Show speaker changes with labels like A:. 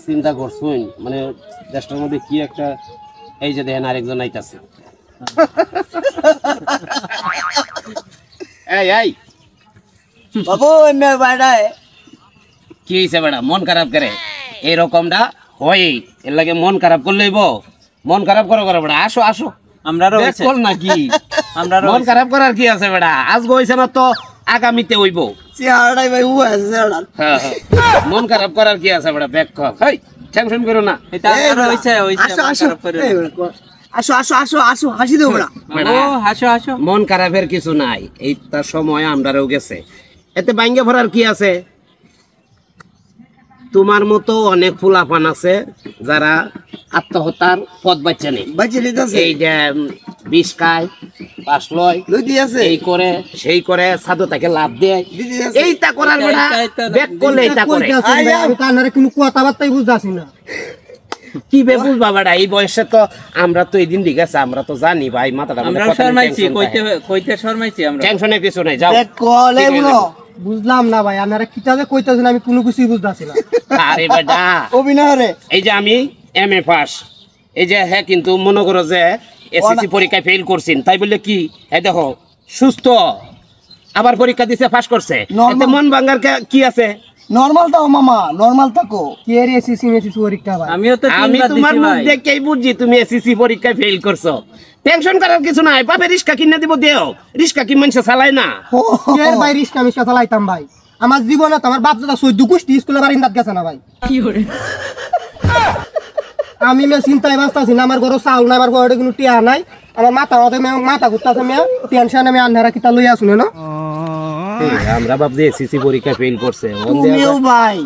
A: চিন্তা করছুন মানে দেশটার মধ্যে কি একটা এই যে দেখেন আরেকজন আইতাছে এই এই
B: বাবু এমে বাড়ায়
A: কি হইছে বেটা মন খারাপ করে এই রকমটা ওই এর লাগে মন খারাপ করলেইব মন খারাপ করো করে বেটা আসো আসো
C: আমরারও
A: দেখ কল নাকি
C: আমরারও
A: মন খারাপ করার কি আছে বেটা আজ হইছে না তো আগামীতে হইব
B: চেহারাটাই ভাই ও আছে চেহারা
A: হ্যাঁ, হ্যাঁ। মন খারাপ করার কি আছে বেটা ব্যাক কর হেই টেনশন করো না
C: এটা আমরারও হইছে
B: আসো আসো আসো আসো আসো আসো হাসি দেবো না
C: ও হাসো হাসো
A: মন খারাপের কিছু নাই এইটা সময় আমরাও গেছে এতে বাইঙ্গে ভরার কি আছে তোমার মতো অনেক ফুলাপান আছে যারা আত্মহত্যার পথ বাচ্চা নেই
B: বাচ্চা নিতেছে
A: এই যে বিষ খায় পাশ লয়
B: লইতে আছে
A: এই করে সেই করে সাধু তাকে লাভ দেয়
B: দিদি আছে
A: এইটা করার বেড়া ব্যাক করলে এইটা করে
B: আমি কান্নারে কোনো কথাবার্তাই বুঝতাছি না
A: কি বে বুঝবা বেড়া এই বয়সে তো আমরা তো এই দিন ঠিক আছে আমরা তো জানি ভাই মাথাটা
C: আমরা শর্মাইছি কইতে কইতে শর্মাইছি আমরা
A: টেনশনের কিছু নাই যাও
B: ব্যাক কলে বলো
D: বুঝলাম না ভাই আপনারা কিতাবে কইতাছেন আমি কোনো কিছুই বুঝতাছি না
A: আরে বেটা
B: অভিনয় রে
A: এই যে আমি এমএ পাস এই যে হ্যাঁ কিন্তু মনে করো যে এসএসসি পরীক্ষায় ফেল করছেন তাই বললে কি এই দেখো সুস্থ আবার পরীক্ষা দিছে পাস করছে এতে মন ভাঙার কি আছে
B: নরমাল তাও মামা নরমাল থাকো
D: কে রে এসএসসি মেসিসি পরীক্ষা ভাই
C: আমিও তো
A: আমি
C: তিনবার
A: তোমার
C: দিছি
A: মুখ
C: ভাই
A: দেখেই বুঝছি তুমি এসএসসি পরীক্ষায় ফেল করছো টেনশন করার কিছু নাই বাপে রিস্কা কিনে দিব দেও রিস্কা কি মানুষ চালায় না
D: কে ভাই রিস্কা মিস্কা চালাইতাম ভাই আমার জীবনে তো আমার বাপ দাদা 14 গোষ্ঠী স্কুলে বারিন্দাত গেছে না ভাই
C: কি করে
D: আমি মে চিন্তায় বাঁচতাছি না আমার ঘরে চাউল নাই আমার ঘরে কোনো টিয়া নাই আমার মাথা ঘুরতাছে মে টেনশন আমি আন্ধারা কিতা লই আসুন না
A: আমরা ভাবছি এসএসসি পরীক্ষায় ফেল করছে
B: তুমিও ভাই